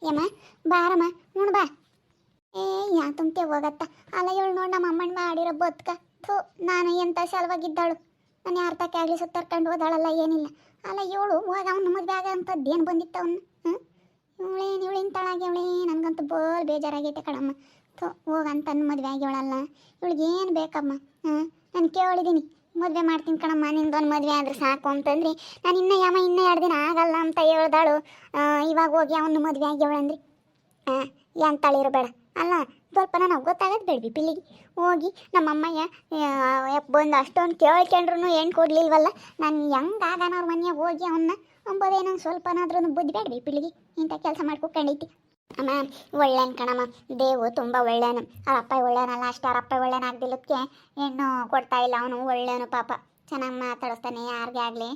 ಯಮ್ಮ ಬಾರಮ್ಮ ಉಣ್ ಬಾ. ಏ ಯಾ ತುಂಬ್ತೆ ಹೋಗತ್ತ. ಅಲ್ಲ ಇವಳು ನೋಡಿ ನಮ್ಮ ಅಮ್ಮಣ್ಣ ಮಾಡಿರೋ ಬದುಕ. ಥೂ, ನಾನು ಎಂತ ಸಲವಾಗಿದ್ದಾಳು. ನಾನು ಯಾರ ತಕ್ಕೆ ಆಗಲಿ ಸುತ್ತರ್ಕೊಂಡು ಹೋದಾಳಲ್ಲ, ಏನಿಲ್ಲ. ಅಲ್ಲ ಇವಳು ಹೋಗ ಅವ್ನ ಮದುವೆ ಆಗ ಅಂತದ್ದೇನು ಬಂದಿತ್ತು ಅವನು. ಇವಳೇನು ತಳಾಗಿ ಅವಳೇ, ನನಗಂತೂ ಬೋಲ್ ಬೇಜಾರಾಗೈತೆ ಕಣಮ್ಮ. ಥೂ, ಹೋಗಂತ ಮದುವೆ ಆಗ್ಯವಳಲ್ಲ. ಇವಳಿಗೇನು ಬೇಕಮ್ಮ? ನಾನು ಕೇಳಿದ್ದೀನಿ, ಮದುವೆ ಮಾಡ್ತೀನಿ ಕಣಮ್ಮ, ನಿಂದೊಂದು ಮದುವೆ ಆದ್ರೆ ಸಾಕು ಅಂತಂದ್ರಿ. ನಾನು ಇನ್ನೂ 2 ದಿನ ಆಗಲ್ಲ ಅಂತ ಹೇಳ್ದಾಳು. ಇವಾಗ ಹೋಗಿ ಅವನು ಮದುವೆ ಆಗ್ಯವಳಂದ್ರಿ. ಎಂತಾಳಿರು ಬೇಡ ಅಲ್ಲ, ಸ್ವಲ್ಪ ನನಗೆ ಗೊತ್ತಾಗದು ಬೇಡ್ವಿ ಪಿಲ್ಲಿಗೆ. ಹೋಗಿ ನಮ್ಮಮ್ಮಯ್ಯ ಬಂದು ಅಷ್ಟೊಂದು ಕೇಳ್ಕೊಂಡ್ರು ಏನು ಕೊಡ್ಲಿಲ್ವಲ್ಲ. ನಾನು ಹೆಂಗಾಗನ ಅವ್ರ ಮನೆಯಾಗ ಹೋಗಿ ಅವನ್ನ ಅಂಬೋದೇನೋ ಸ್ವಲ್ಪನಾದ್ರೂ ಬುದ್ಧಿ ಬೇಡ್ವಿ ಪಿಲ್ಲಿಗೆ. ಇಂಥ ಕೆಲಸ ಮಾಡ್ಕೊಕೊಂಡೈತಿ. ಅಮ್ಮ ಒಳ್ಳೆನ್ ಕಣಮ್ಮ, ದೇವು ತುಂಬ ಒಳ್ಳೆಯನು. ಅವ್ರ ಅಪ್ಪ ಒಳ್ಳೆಯನಲ್ಲ ಅಷ್ಟೇ, ಅವ್ರ ಅಪ್ಪ ಒಳ್ಳೆಯನಾಗ್ದಿಲ್ಲದಕ್ಕೆ ಹೆಣ್ಣು ಕೊಡ್ತಾ ಇಲ್ಲ. ಅವನು ಒಳ್ಳೆಯನು ಪಾಪ, ಚೆನ್ನಾಗಿ ಮಾತಾಡಿಸ್ತಾನೆ ಯಾರಿಗೆ ಆಗಲಿ,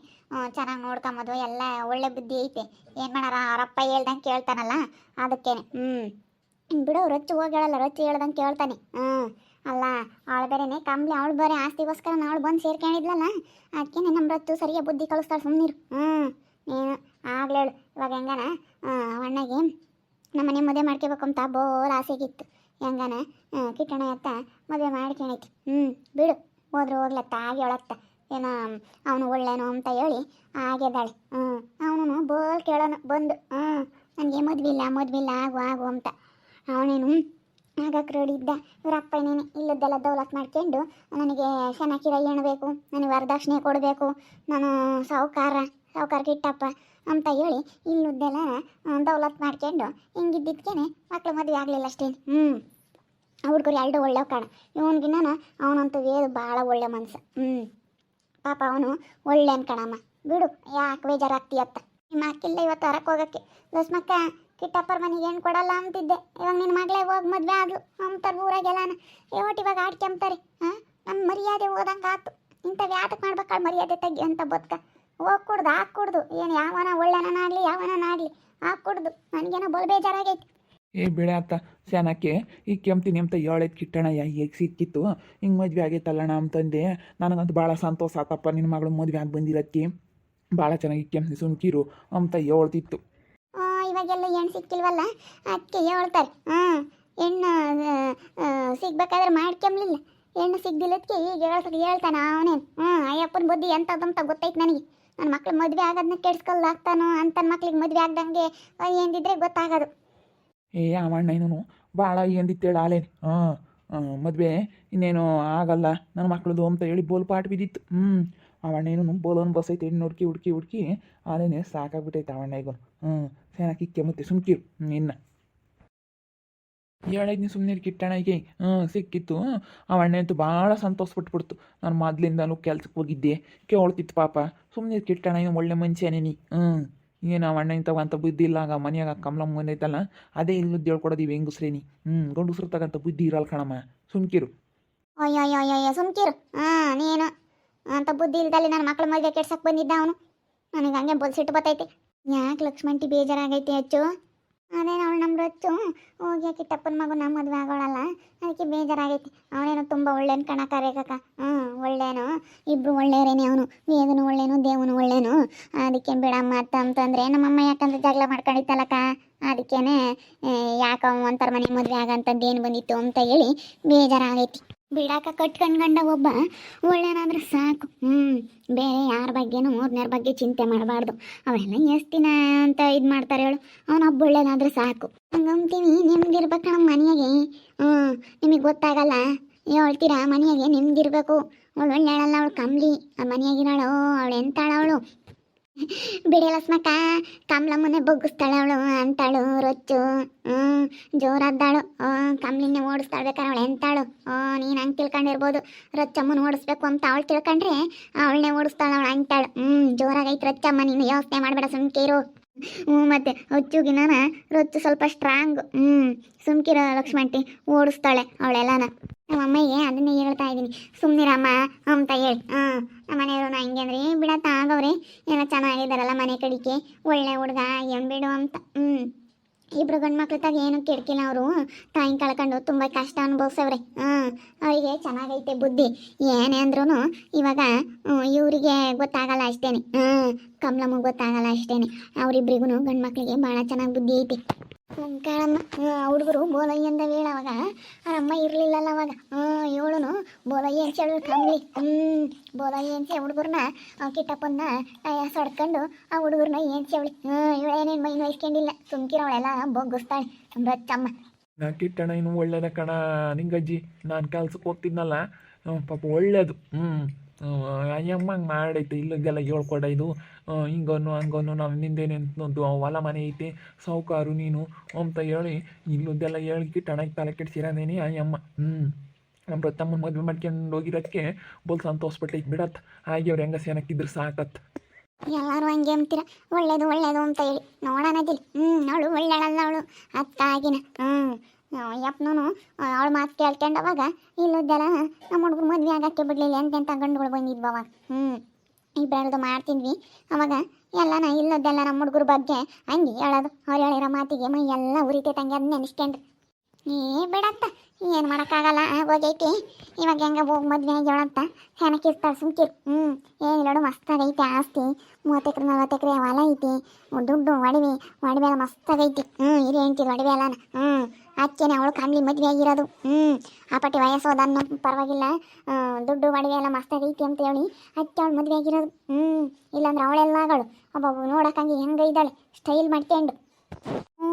ಚೆನ್ನಾಗಿ ನೋಡ್ಕೊಂಬೋದು, ಎಲ್ಲ ಒಳ್ಳೆ ಬುದ್ಧಿ ಐತೆ. ಏನು ಮಾಡಾರ, ಅವರಪ್ಪ ಹೇಳ್ದಂಗೆ ಕೇಳ್ತಾನಲ್ಲ ಅದಕ್ಕೇನೆ. ಬಿಡು, ರೊಚ್ಚು ಹೋಗಿ ಹೇಳಲ್ಲ, ರೊಚ್ಚು ಹೇಳ್ದಂಗೆ ಕೇಳ್ತಾನೆ. ಅಲ್ಲ ಅವಳು ಬೇರೆನೆ ಕಂಬ್ಲಿ, ಅವಳು ಬೇರೆ ಆಸ್ತಿಗೋಸ್ಕರ ಅವಳು ಬಂದು ಸೇರ್ಕೊಂಡಿದ್ಲಲ್ಲ, ಅದಕ್ಕೇನೆ ನಮ್ಮ ರೊಚ್ಚು ಸರಿಯಾಗಿ ಬುದ್ಧಿ ಕಳಿಸ್ತಾಳೆ. ಸುಮ್ಮನಿರು. ನೀನು ಆಗ್ಲೇಳು. ಇವಾಗ ಹೆಂಗನ ಅಣ್ಣಗೆ ನಮ್ಮನೆ ಮದುವೆ ಮಾಡ್ಕೋಬೇಕು ಅಂತ ಬೋಲ್ ಆಸೆಗಿತ್ತು. ಹೆಂಗನ ಕಿಟ್ಟಣ ಅತ್ತ ಮದುವೆ ಮಾಡ್ಕೊಳೈತಿ. ಬಿಡು, ಹೋದ್ರೆ ಹೋಗ್ಲತ್ತ, ಆಗಿ ಹೇಳತ್ತ ಏನೋ ಅವನು ಒಳ್ಳೆನೋ ಅಂತ ಹೇಳಿ ಆಗಿದ್ದಾಳೆ. ಅವನು ಬೋಲ್ ಕೇಳೋನು ಬಂದು, ನನಗೆ ಮದುವಿಲ್ಲ ಆಗು ಅಂತ. ಅವನೇನು ಆಗಕ್ಕೆ ರೆಡಿ ಇದ್ದ. ಇವರಪ್ಪ ಏನೇನು ಇಲ್ಲದ್ದೆಲ್ಲ ದೌಲತ್ ಮಾಡ್ಕೊಂಡು ನನಗೆ ಚೆನ್ನಾಗಿರ ಏಣಬೇಕು, ನನಗೆ ವರದಕ್ಷಿಣೆ ಕೊಡಬೇಕು, ನಾನು ಸಾವುಕಾರ ಕಿಟ್ಟಪ್ಪ ಅಂತ ಹೇಳಿ ಇಲ್ಲದ್ದೆಲ್ಲ ದೌಲತ್ ಮಾಡ್ಕೊಂಡು ಹಿಂಗಿದ್ದಿದ್ಕೇನೆ ಮಕ್ಳು ಮದುವೆ ಆಗಲಿಲ್ಲ ಅಷ್ಟೇ. ಹುಡುಗರು 2 ಒಳ್ಳೆ ಕಾಣ. ಇವನ್ಗಿನ್ನ ಅವನಂತೂ ಭಾಳ ಒಳ್ಳೆ ಮನ್ಸು. ಪಾಪ ಅವನು ಒಳ್ಳೆನ್ ಕಣಮ್ಮ. ಬಿಡು, ಯಾಕೆ ಬೇಜಾರಾಗ್ತೀಯತ್ತ. ನಿಮ್ಮ ಅಕ್ಕಿಲ್ಲ ಇವತ್ತು ಹೊರಕ್ಕೆ ಹೋಗೋಕ್ಕೆ. ದೋಸ್ಮಕ್ಕ ಕಿಟ್ಟಪ್ಪರ ಮನೆಗೆ ಏನು ಕೊಡಲ್ಲ ಅಂತಿದ್ದೆ. ಇವಾಗ ನಿನ್ನ ಮಗಳೇ ಹೋಗಿ ಮದುವೆ ಆದ್ಲು ಅಂತಾರೆ ಊರಾಗೆಲ್ಲಾನ. ಒಟ್ಟು ಇವಾಗ ಆಡ್ಕೊಂತಾರೆ. ನಮ್ಮ ಮರ್ಯಾದೆ ಹೋದಂಗೆ ಆತು. ಇಂಥವು ಯಾತಕ್ಕೆ ಮಾಡ್ಬೇಕಾಳು ಮರ್ಯಾದೆ ತೆಗಿ ಅಂತ ಬದುಕ. ಹೋಗಿ ಹಾಕ್ಕೊಡ್ದು ಏನು ಯಾವನ ಒಳ್ಳೆನಾಗಲಿ ಯಾವನಾಗಲಿ ಹಾಕ್ಕೊಡ್ದು. ನನಗೇನೋ ಬಲ್ ಬೇಜಾರಾಗೈತಿ. ಏ ಬೆಳೆ ಆತ ಸ್ಯಾನಕ್ಕೆ ಈಗ ಕೆಮ್ತೀನಿ ಅಂತ ಹೇಳೈತೆ ಕಿಟ್ಟಣ ಈಗ ಸಿಕ್ಕಿತ್ತು. ಹಿಂಗೆ ಮದುವೆ ಆಗೈತಲ್ಲಣ್ಣ ಅಂತಂದೆ. ನನಗಂತೂ ಭಾಳ ಸಂತೋಷ ಆತಪ್ಪ, ನಿನ್ನ ಮಗಳು ಮದುವೆ ಆಗಿ ಬಂದಿರೋದಕ್ಕೆ ಭಾಳ ಚೆನ್ನಾಗಿ ಕೆಮ್ಮಿ ಸುಮ್ಕಿರು ಅಂತ ಹೇಳ್ತಿತ್ತು. ಇವಾಗೆಲ್ಲ ಹೆಣ್ಣು ಸಿಕ್ಕಿಲ್ವಲ್ಲ, ಅದಕ್ಕೆ ಹೇಳ್ತಾರೆ. ಹೆಣ್ಣು ಸಿಗ್ಬೇಕಾದ್ರೆ ಮಾಡ್ಕೊಂಬ್ಲಿಲ್ಲ, ಹೆಣ್ಣು ಸಿಗ್ದಿಲ್ಲದಕ್ಕೆ ಈಗ ಹೇಳ್ತಾನೆ ಅವನೇನು. ಅಯ್ಯಪ್ಪನ ಬುದ್ಧಿ ಎಂಥದ್ದಂತ ಗೊತ್ತೈತೆ ನನಗೆ. ನನ್ನ ಮಕ್ಳು ಮದುವೆ ಆಗೋದನ್ನ ಕೆಡ್ಸ್ಕೊಲ್ಲಾಗ್ತಾನೋ ಅಂತ ಮಕ್ಳಿಗೆ ಮದುವೆ ಆಗ್ದಂಗೆ ಎಂದಿದ್ರೆ ಗೊತ್ತಾಗೋದು. ಏ ಅವಣ್ಣ ಇನ್ನೂ ಭಾಳ ಎಂದಿತ್ತೇಳಿ ಆಲೇನು ಮದುವೆ ಇನ್ನೇನು ಆಗಲ್ಲ ನನ್ನ ಮಕ್ಳದು ಅಂತ ಹೇಳಿ ಬೋಲ್ ಪಾಟ್ ಬಿದ್ದಿತ್ತು. ಅವಣ್ಣ ಏನು ಬೋಲೋನ್ ಬಸೈತೆ ಹೆಣ್ಣು ಹುಡುಕಿ ಆಲೇನೆ ಸಾಕಾಗ್ಬಿಟ್ಟೈತೆ ಅವಣ್ಣ ಈಗ. ಸೇನಾಕಿ ಕೆಮ್ಮತ್ತೆ ಸುಮ್ಕಿರು. ಇನ್ನು ಹೇಳೈದು ಸುಮ್ಮನೆ ಕಿಟ್ಟಣಿಗೆ ಸಿಕ್ಕಿತ್ತು. ಅವಣ್ಣ ಅಂತೂ ಭಾಳ ಸಂತೋಷ ಪಟ್ಬಿಡ್ತು. ನಾನು ಮೊದಲಿಂದಲೂ ಕೆಲ್ಸಕ್ಕೆ ಹೋಗಿದ್ದೆ, ಕೇಳ್ತಿತ್ತು ಪಾಪ. ಸುಮ್ಮನೆ ಕಿಟ್ಟಣ ಒಳ್ಳೆ ಮನುಷ್ಯನೇ ನೀ. ಏನು ಅವಣ್ಣ ಇಂಥವಂತ ಬುದ್ಧಿ ಇಲ್ಲ. ಆಗ ಮನೆಯಾಗ ಕಮಲಮ್ಮ ಬಂದೈತಲ್ಲ, ಅದೇ ಇಲ್ಲದ್ದು ಹೇಳ್ಕೊಡೋದು ಇವು ಹೆಂಗಸ್ರೇನಿ. ಗಂಡಸ್ರು ತಗಂತ ಬುದ್ಧಿ ಇರಲ್ಲ ಕಣಮ್ಮ, ಸುಮ್ಕಿರು. ಅಯ್ಯೋ ಸುಮ್ಕಿರು. ನೀನು ಅಂತ ಬುದ್ಧಿ ಇಲ್ದಲ್ಲಿ ನನ್ನ ಮಕ್ಳು ಮದುವೆ ಕೆಡ್ಸಕ್ಕೆ ಬಂದಿದ್ದ ಅವನು. ನನಗೆ ಹಂಗೆ ಬೊಲ್ಸಿಟ್ಟು ಬತ್ತೈತೆ. ಯಾಕೆ ಲಕ್ಷ್ಮಂಟಿ ಬೇಜಾರಾಗೈತೆ ಹೆಚ್ಚು? ಅದೇನು ಅವಳು ನಮ್ಮ ರೊಚ್ಚು ಹೋಗಿ ಕಿಟ್ಟಪ್ಪನ ಮಗು ನಮ್ಮ ಮದುವೆ ಆಗೋಳಲ್ಲ, ಅದಕ್ಕೆ ಬೇಜಾರಾಗೈತಿ. ಅವನೇನು ತುಂಬ ಒಳ್ಳೆಯನು ಕಣಕಾರೇಕಕ್ಕ. ಒಳ್ಳೆಯನು, ಇಬ್ಬರು ಒಳ್ಳೆಯವರೇನೆ. ಅವನು ವೇದನು ಒಳ್ಳೆಯನು, ದೇವನು ಒಳ್ಳೆಯನು. ಅದಕ್ಕೆ ಬಿಡಮ್ಮ ಅಂತಂದರೆ ನಮ್ಮಮ್ಮ ಯಾಕಂದ್ರೆ ಜಗಳ ಮಾಡ್ಕೊಂಡಿತ್ತಲ್ಲಕ್ಕ, ಅದಕ್ಕೇನೆ ಯಾಕೆ ಒಂಥರ ಮನೆ ಮದುವೆ ಆಗಂತದ್ದು ಏನು ಬಂದಿತ್ತು ಅಂತ ಹೇಳಿ ಬೇಜಾರಾಗೈತಿ. ಬಿಡಾಕ ಕಟ್ಕೊಂಡು ಗಂಡ ಒಬ್ಬ ಒಳ್ಳೆಯನಾದ್ರೆ ಸಾಕು. ಬೇರೆ ಯಾರ ಬಗ್ಗೆನೂ 3ನೇರ ಬಗ್ಗೆ ಚಿಂತೆ ಮಾಡಬಾರ್ದು. ಅವೆಲ್ಲ ಎಷ್ಟು ದಿನ ಅಂತ ಇದು ಮಾಡ್ತಾರೆ ಹೇಳು. ಅವನೊಬ್ಬ ಒಳ್ಳೆಯನಾದ್ರೆ ಸಾಕು. ಹಂಗಂತೀವಿ ನಿಮ್ದಿರ್ಬೇಕು ನಮ್ಮ ಮನೆಯಾಗೆ. ನಿಮಗೆ ಗೊತ್ತಾಗಲ್ಲ ಹೇಳ್ತೀರಾ, ಮನೆಯಾಗೆ ನಿಮ್ದಿರ್ಬೇಕು. ಅವಳು ಒಳ್ಳೆಯಳಲ್ಲ, ಅವಳು ಕಂಬ್ಲಿ ಆ ಮನೆಯಾಗಿನಾಳು. ಅವಳು ಎಂತಾಳ ಅವಳು? ಬಿಡಿಯಲ್ಲ ಸ್ಮಕ್ಕ, ಕಮಲಮ್ಮನೆ ಬಗ್ಗಿಸ್ತಾಳೆ ಅವಳು ಅಂತಾಳು. ರೊಚ್ಚು ಜೋರಾದ್ದಾಳು. ಕಮಲಿನ್ನೇ ಓಡಿಸ್ತಾಳೆ ಬೇಕಾರೆ ಅವಳು ಎಂತಾಳು. ನೀನು ಹಂಗೆ ತಿಳ್ಕೊಂಡಿರ್ಬೋದು, ರೊಚ್ಚಮ್ಮನ ಓಡಿಸ್ಬೇಕು ಅಂತ ಅವಳು ತಿಳ್ಕೊಂಡ್ರೆ ಅವಳನ್ನೇ ಓಡಿಸ್ತಾಳೆ ಅವಳು ಅಂತಾಳು. ಜೋರಾಗೈತೆ ರೊಚ್ಚಮ್ಮ, ನೀನು ಯೋಚನೆ ಮಾಡಬೇಡ, ಸುಮ್ಕಿರು. ಮತ್ತೆ ರೊಚ್ಚುಗಿನ ರೊಚ್ಚು ಸ್ವಲ್ಪ ಸ್ಟ್ರಾಂಗ್. ಸುಮ್ಕಿರ ಲಕ್ಷ್ಮಂಟಿ, ಓಡಿಸ್ತಾಳೆ ಅವಳೆಲ್ಲನ. ನಮ್ಮ ಅಮ್ಮಗೆ ಅದನ್ನೇ ಹೇಳ್ತಾ ಇದ್ದೀನಿ, ಸುಮ್ಮನಿರಮ್ಮ ಅಂತ ಹೇಳಿ. ನಮ್ಮ ಮನೆಯವರು ಹಿಂಗೆ ಅಂದ್ರೆ ಬಿಡತ್ತ ಆಗವ್ರಿ, ಎಲ್ಲ ಚೆನ್ನಾಗಿದ್ದಾರಲ್ಲ ಮನೆ ಕಡಿಕೆ, ಒಳ್ಳೆ ಹುಡುಗ ಏನು ಬಿಡು ಅಂತ. ಇಬ್ರು ಗಂಡು ಮಕ್ಳು ತಾಗ ಏನು ಕೆಡ್ಕಿಲ್ಲ. ಅವರು ತಾಯಿ ಕಳ್ಕೊಂಡು ತುಂಬ ಕಷ್ಟ ಅನುಭವಿಸವ್ರೆ. ಅವರಿಗೆ ಚೆನ್ನಾಗೈತೆ ಬುದ್ಧಿ. ಏನೇ ಅಂದ್ರೂ ಇವಾಗ ಇವರಿಗೆ ಗೊತ್ತಾಗಲ್ಲ ಅಷ್ಟೇನೆ. ಕಮಲಮ್ಮಗೆ ಗೊತ್ತಾಗಲ್ಲ ಅಷ್ಟೇನೆ. ಅವರಿಬ್ರಿಗೂ ಗಂಡು ಮಕ್ಳಿಗೆ ಭಾಳ ಚೆನ್ನಾಗಿ ಬುದ್ಧಿ ಐತಿ. ಕೇಳಮ್ಮ ಹುಡುಗರು ಬೋಲಯ್ಯ ಅಂದ ಹೇಳ ಅವಾಗ ಅಮ್ಮ ಇರಲಿಲ್ಲಲ್ಲ ಅವಾಗ ಇವಳುನು ಬೋಲಯ್ಯ ಅಂತ ಹೇಳಿ ಕಮ್ಮಿ ಬೋಲಯ್ಯ ಅಂತ ಹುಡುಗರನ್ನ ಕಿಟ್ಟಪ್ಪನ್ನ ಸಡ್ಕೊಂಡು ಆ ಹುಡುಗರನ್ನ ಏನು ಚವಳಿ ಇವಳೇನೇನು ಮೈನ ವಹಿಸ್ಕೊಂಡಿಲ್ಲ ಸುಮ್ಕಿರವಳೆಲ್ಲ ಬೊಗ್ಗಿಸ್ತಾಳೆ ರಚ್ಚಮ್ಮ. ನಾ ಕಿಟ್ಟಣ ಇನ್ನು ಒಳ್ಳೇದ ಕಣ ನಿಂಗಜ್ಜಿ, ನಾನು ಕೆಲ್ಸಕ್ಕೆ ಹೋಗ್ತಿದ್ನಲ್ಲ ಪಾಪ ಒಳ್ಳೇದು. ಅಯ್ಯಮ್ಮ ಹಂಗೆ ಮಾಡೈತೆ ಇಲ್ಲದೆಲ್ಲ ಹೇಳ್ಕೊಡೈದು ಹಿಂಗನ್ನು ಹಂಗನ್ನು ನಾವು ನಿಂದೇನೆಂತಂದು ಹೊಲ ಮನೆ ಐತೆ ಸಾಹುಕಾರು ನೀನು ಅಂತ ಹೇಳಿ ಇಲ್ಲದೆಲ್ಲ ಹೇಳಿ ಕಿಟ್ಟಣ ತಲೆ ಕೆಡ್ಸಿರೋದೇನಿ ಅಯ್ಯಮ್ಮ. ನಮ್ಮ ರತ್ತಮ್ಮನ ಮದುವೆ ಮಾಡ್ಕೊಂಡು ಹೋಗಿರೋದಕ್ಕೆ ಬೋಲ್ ಸಂತೋಷಪಟ್ಟೈತೆ ಬಿಡತ್. ಹಾಗೆ ಅವ್ರು ಹೆಂಗ ಸೇನಕ್ಕಿದ್ರು ಸಾಕತ್. ಎಲ್ಲರೂ ಹಂಗೆ ಅಂತೀರ ಒಳ್ಳೇದು ಒಳ್ಳೇದು ಅಂತ ಹೇಳಿ ನೋಡೋಣದಿಲ್ಲ. ಅವಳು ಒಳ್ಳೆಳಲ್ಲ ಅವಳು ಅತ್ತಾಗಿನ ಯಪ್ಪನೂ ಅವಳು ಮಾತು ಕೇಳ್ಕೊಂಡವಾಗ ಇಲ್ಲದ್ದೆಲ್ಲ ನಮ್ಮ ಹುಡುಗರು ಮದುವೆ ಆಗಕ್ಕೆ ಬಿಡಲಿಲ್ಲ ಎಂತೆಂಥ ಗಂಡುಗಳು ಬಂದಿದ್ವು ಅವಾಗ. ಇಬ್ಬರದು ಮಾಡ್ತಿದ್ವಿ ಅವಾಗ ಎಲ್ಲನ ಇಲ್ಲದ್ದೆಲ್ಲ ನಮ್ಮ ಹುಡುಗರ ಬಗ್ಗೆ ಹಂಗೆ ಹೇಳೋದು. ಅವ್ರು ಹೇಳಿರೋ ಮಾತಿಗೆ ಮೈ ಎಲ್ಲ ಉರಿತೈತಂಗೆ ಅದು ನೆನೆಸ್ಕೊಂಡ್ರು. ಬಿಡತ್ತ ಏನು ಮಾಡೋಕ್ಕಾಗಲ್ಲ ಹೋಗೈತಿ. ಇವಾಗ ಹೆಂಗೆ ಹೋಗಿ ಮದುವೆ ಆಗಿ ಹೇಳಂತ ಚೆನ್ನಾಗಿರ್ತಾಳೆ ಸುಮ್ಕಿರು. ಏನಿಲ್ಲೋಡು ಮಸ್ತಾಗೈತಿ ಆಸ್ತಿ 30 ಎಕರೆ 40 ಎಕರೆ ಹೊಲ ಐತಿ, ದುಡ್ಡು ಒಡವೆ ಎಲ್ಲ ಮಸ್ತಾಗೈತಿ. ಹಿರಿಯ ಹೇಳ್ತಿದ್ದು ಒಡವೆ ಎಲ್ಲನ ಅಚ್ಚೇನೆ ಅವಳು ಕಾಣ್ಲಿ ಮದುವೆ ಆಗಿರೋದು. ಆ ಪಟ್ಟಿ ವಯಸ್ಸೋದನ್ನ ಪರವಾಗಿಲ್ಲ, ದುಡ್ಡು ಒಡವೆ ಎಲ್ಲ ಮಸ್ತಾಗೈತಿ ಅಂತ ಹೇಳಿ ಅಚ್ಚೆ ಅವಳು ಮದುವೆ ಆಗಿರೋದು. ಇಲ್ಲಾಂದ್ರೆ ಅವಳೆಲ್ಲಾಗಳು ಒಬ್ಬೊಬ್ಬ ನೋಡೋಕ್ಕಂಗೆ ಹೆಂಗೆ ಇದ್ದಾಳೆ ಸ್ಟೈಲ್ ಮಾಡ್ಕೊಂಡು.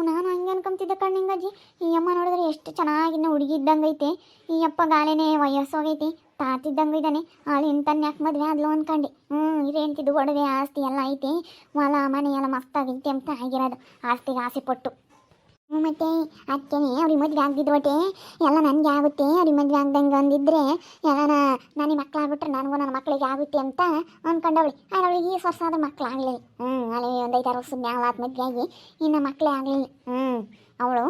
ನಾನು ಹಂಗೆ ಅನ್ಕೊಂತಿದ್ದೆ ಕಣ್ಣಿಂಗಜ್ಜಿ. ಈ ಅಮ್ಮ ನೋಡಿದ್ರೆ ಎಷ್ಟು ಚೆನ್ನಾಗಿನ್ನ ಹುಡುಗಿ ಇದ್ದಂಗೆ ಐತೆ. ಈ ಅಪ್ಪ ಗಾಲೆನೇ ವಯಸ್ಸೋಗೈತಿ, ತಾತಿದ್ದಂಗೆ ಇದ್ದಾನೆ. ಅಲ್ಲಿ ಇಂತನ್ನ ಯಾಕೆ ಮದುವೆ ಆದ್ಲು ಅನ್ಕಂಡು. ಇದೇಂತಿದ್ದು ಒಡವೆ ಆಸ್ತಿ ಎಲ್ಲ ಐತಿ, ಹೊಲ ಮನೆ ಎಲ್ಲ ಮಸ್ತಾಗೈತಿ ಅಂತ ಆಗಿರೋದು. ಆಸ್ತಿಗೆ ಆಸೆ ಪಟ್ಟು ಮತ್ತೆ ಅಕ್ಕೇನೆ ಅವ್ರಿಗೆ ಮದುವೆ ಆಗ್ದಿದ್ದು ಒಟ್ಟೆ ಎಲ್ಲ ನನಗೆ ಆಗುತ್ತೆ. ಅವ್ರಿಗೆ ಮದುವೆ ಆಗ್ದಂಗೆ ಅಂದಿದ್ರೆ ಎಲ್ಲ ನನಗೆ ಮಕ್ಕಳಾಗ್ಬಿಟ್ರೆ ನನಗೂ ನನ್ನ ಮಕ್ಕಳಿಗೆ ಆಗುತ್ತೆ ಅಂತ ಅಂದ್ಕೊಂಡವಳಿ. ಅವಳಿಗೆ ಈ ವರ್ಷ ಆದ್ರೆ ಮಕ್ಕಳಾಗಲಿಲ್ಲ. ಅಲ್ಲಿ ಒಂದು 5-6 ವರ್ಷದ ಮ್ಯಾಲ ಮದುವೆ ಆಗಿ ಇನ್ನು ಮಕ್ಕಳೇ ಆಗಲಿಲ್ಲ. ಅವಳು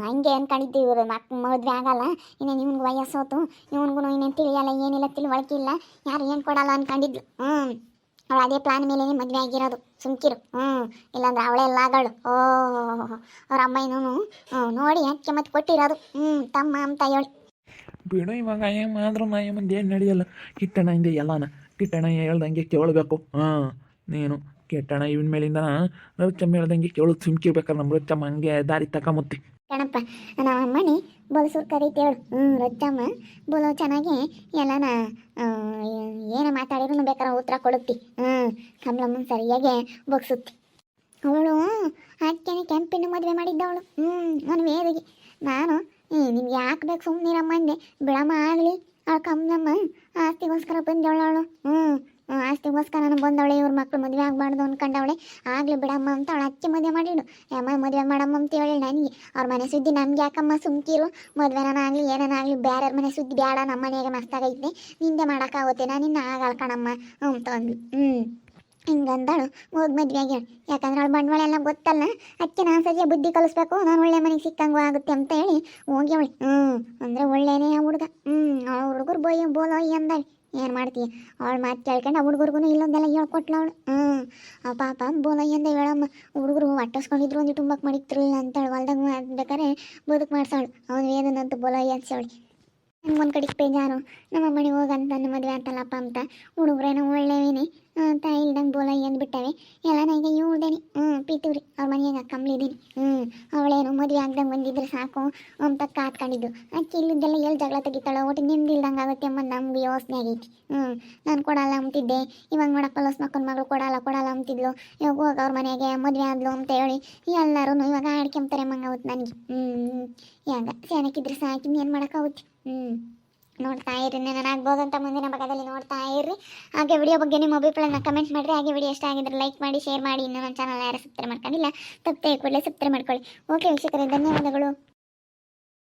ಹಂಗೆ ಅಂದ್ಕೊಂಡಿದ್ದು ಇವರು ಮದುವೆ ಆಗಲ್ಲ, ಇನ್ನೇನು ಇವ್ನಿಗೆ ವಯಸ್ಸೋತು, ಇವನಿಗೂ ಇನ್ನೇನು ತಿಳಿಯಲ್ಲ, ಏನಿಲ್ಲ ತಿಳುವಳಿಕಿಲ್ಲ, ಯಾರು ಏನು ಕೊಡಲ್ಲ ಅಂದ್ಕೊಂಡಿದ್ಲು. ಅವಳು ಅದೇ ಪ್ಲಾನ್ ಮೇಲೇ ಮದುವೆ ಆಗಿರೋದು. ಸುಮ್ಕಿರು. ಇಲ್ಲಾಂದ್ರೆ ಅವಳೆಲ್ಲ ಆಗಳು. ಅವ್ರ ಅಮ್ಮನೂ ನೋಡಿ ಅಕ್ಕೆ ಮತ್ತೆ ಕೊಟ್ಟಿರೋದು ತಮ್ಮ ಅಂತ ಹೇಳಿ. ಬಿಡು ಇವಾಗ ಅಯ್ಯಮ್ಮ ಆದ್ರೂ ಅಯ್ಯಮ್ಮಂದು ಏನು ನಡೆಯಲ್ಲ. ಕಿಟ್ಟಣ ಹಿಂದೆ ಎಲ್ಲನ ಕಿಟ್ಟಣ ಹೇಳ್ದಂಗೆ ಕೇಳಬೇಕು. ನೀನು ಕಿಟ್ಟಣ ಇವನ ಮೇಲಿಂದ ರಚ್ಚಮ್ಮ ಹೇಳ್ದಂಗೆ ಕೇಳೋದು ಸುಮ್ಕಿರ್ಬೇಕಾದ್ರೆ ನಮ್ಮ ರಚ್ಚಮ್ಮ ಹಂಗೆ ದಾರಿ ತಗೊಂಬತ್ತಿ ಕಣಪ್ಪ. ನಮ್ಮ ಅಮ್ಮನಿ ಬೋಲು ಸುರ್ಕದೈತಿ ಹೇಳು. ರಚ್ಚಮ್ಮ ಬೋಲು ಚೆನ್ನಾಗಿ ಎಲ್ಲನ ಏನೇ ಮಾತಾಡಿದ್ರು ಬೇಕಾದ್ರೆ ಉತ್ತರ ಕೊಡುತ್ತಿ. ಕಮಲಮ್ಮನ ಸರಿಯಾಗಿ ಬಗ್ಸುತ್ತಿ. ಅವಳು ಅಕ್ಕೇನೆ ಕೆಂಪಿನ ಮದುವೆ ಮಾಡಿದ್ದವಳು. ನಾನು ವೇದಿಗೆ ನಾನು ನಿಮ್ಗೆ ಯಾಕೆ ಬೇಕು ಸುಮ್ಮನಿರಮ್ಮ ಅಂದೆ. ಬಿಡಮ್ಮ ಆಗಲಿ ಅವಳು ಕಮಲಮ್ಮ ಆಸ್ತಿಗೋಸ್ಕರ ಬಂದವಳು. ಅವಳು ಆಸ್ತಿಗೋಸ್ಕರ ನಾನು ಬಂದವಳೆ. ಇವ್ರ ಮಕ್ಳು ಮದುವೆ ಆಗಬಾರ್ದು ಅಂದ್ಕೊಂಡವಳೆ. ಆಗಲಿ ಬಿಡಮ್ಮ ಅಂತ ಅವಳು ಅಚ್ಚಿ ಮದುವೆ ಮಾಡಿಡು. ಅಮ್ಮ ಮದುವೆ ಮಾಡಮ್ಮ ಅಂತ ಹೇಳಿ ನನಗೆ ಅವ್ರ ಮನೆ ಸುದ್ದಿ ನಮ್ಗೆ ಯಾಕಮ್ಮ ಸುಮ್ಕಿರು. ಮದುವೆನಾಗಲಿ ಏನಾಗಲಿ ಬೇರೆ ಮನೆ ಸುದ್ದಿ ಬೇಡ, ನಮ್ಮ ಮನೆಗೆ ಮಸ್ತಾಗೈತೆ, ನಿಂದೆ ಮಾಡೋಕ್ಕಾಗುತ್ತೆ, ನಾನು ನಿನ್ನ ಆಗಲ್ಲ ಕಣಮ್ಮ ಅಂತ ಅಂದ್ಲು. ಹಿಂಗಂದಳು ಹೋಗಿ ಮದುವೆ ಆಗ್ಯಾಳ. ಯಾಕಂದ್ರೆ ಅವಳು ಬಂಡವಾಳ ಎಲ್ಲ ಗೊತ್ತಲ್ಲ, ಅದಕ್ಕೆ ನಾನು ಸರಿಯ ಬುದ್ಧಿ ಕಲಿಸ್ಬೇಕು, ನಾನು ಒಳ್ಳೆ ಮನೆಗೆ ಸಿಕ್ಕಂಗೂ ಆಗುತ್ತೆ ಅಂತ ಹೇಳಿ ಹೋಗ್ಯವಳು. ಅಂದರೆ ಒಳ್ಳೆಯೇ ಆ ಹುಡುಗ. ಅವಳು ಹುಡುಗರು ಬೋಲೋ ಅಂದಾಳೆ. ಏನು ಮಾಡ್ತೀಯ ಅವಳು ಮಾತು ಕೇಳ್ಕೊಂಡು ಆ ಹುಡುಗರಿಗೂ ಇಲ್ಲೊಂದೆಲ್ಲ ಹೇಳ್ಕೊಟ್ಲು ಅವಳು. ಆ ಪಾಪ ಬೋಲಯ್ಯ ಅಂದ ಹೇಳಮ್ಮ. ಹುಡುಗರು ಅಟ್ಟಿಸ್ಕೊಂಡಿದ್ರು ಒಂದು ತುಂಬಕ್ಕೆ ಮಾಡಿರ್ತಿರಲಿಲ್ಲ ಅಂತೇಳಿ ಹೊಲ್ದಾಗ ಮಾಡ್ಬೇಕಾರೆ ಬದುಕು ಮಾಡ್ಸವಳು. ಅವನು ಏನಂತ ಬೋಲಯ್ಯ ಅನ್ಸವಳಿ. ನಂಗೆ ಒಂದು ಕಡೆಗೆ ಬೇಜಾರು, ನಮ್ಮ ಮನೆಗೆ ಹೋಗಂತ ನನ್ನ ಮದುವೆ ಅಂತಲ್ಲಪ್ಪ ಅಂತ. ಹುಡುಗ್ರೇನೋ ಒಳ್ಳೆವೇನೆ ತಾಯಿ ಇಲ್ದಂಗೆ ಬೋಲಯ್ಯ ಅಂದ್ಬಿಟ್ಟವೆ ಎಲ್ಲ. ನನಗೆ ಇವ್ದೇನೆ ಪೀತೂರಿ ಅವ್ರ ಮನೆಯಾಗ ಕಂಬ್ಳಿದ್ದೀನಿ. ಅವಳೇನು ಮದುವೆ ಆಗ್ದಂಗೆ ಬಂದಿದ್ರೆ ಸಾಕು ಅಂತ ಕಾತ್ಕೊಂಡಿದ್ದು. ಅಕ್ಕಿ ಇಲ್ಲಿದ್ದೆಲ್ಲ ಎಲ್ಲಿ ಜಗಳ ತೆಗಿತಾಳೋ ಒಟ್ಟು ನಿಮ್ದು ಇಲ್ದಂಗೆ ಆಗುತ್ತೆ ಅಮ್ಮ ನಮ್ಗೆ ಯೋಚನೆ ಆಗೈತಿ. ನಾನು ಕೊಡಲ್ಲ ಅಂತಿದ್ದೆ, ಇವಾಗ ನೋಡಪ್ಪ ಲೋಸ್ ಮಕ್ಕನ ಮಗಳು ಕೊಡಲ್ಲ ಅಂತಿದ್ಲು. ಇವಾಗ ಹೋಗ ಅವ್ರ ಮನೆಗೆ ಮದುವೆ ಆದ್ಲು ಅಂತ ಹೇಳಿ ಎಲ್ಲರೂ ಇವಾಗ ಆಡ್ಕೊಂತಾರೆ ಮಂಗಾಗುತ್ತೆ ನನಗೆ. ಯಾಗ ಚೆನ್ನಾಗಿದ್ರೆ ಸಾಕಿ ಏನು ಮಾಡೋಕ್ಕಾಗುತ್ತೆ. ನೋಡ್ತಾ ಇರ್ರಿ, ನಾನು ಆಗ್ಬೋದು ಅಂತ ಮುಂದಿನ ಭಾಗದಲ್ಲಿ ನೋಡ್ತಾ ಇರ್ರಿ. ಹಾಗೆ ವಿಡಿಯೋ ಬಗ್ಗೆ ನಿಮ್ಮ ಅಭಿಪ್ರಾಯನ ಕಮೆಂಟ್ ಮಾಡಿರಿ. ಹಾಗೆ ವಿಡಿಯೋ ಇಷ್ಟ ಆಗಿದ್ರೆ ಲೈಕ್ ಮಾಡಿ, ಶೇರ್ ಮಾಡಿ. ಇನ್ನೂ ನನ್ನ ಚಾನಲ್ ಯಾರು ಸಬ್ಸ್ಕ್ರೈಬ್ ಮಾಡ್ಕೊಂಡಿಲ್ಲ ತಪ್ಪದೆ ಕೂಡಲೇ ಸಬ್ಸ್ಕ್ರೈಬ್ ಮಾಡ್ಕೊಳ್ಳಿ. ಓಕೆ ವೀಕ್ಷಕರೇ, ಧನ್ಯವಾದಗಳು.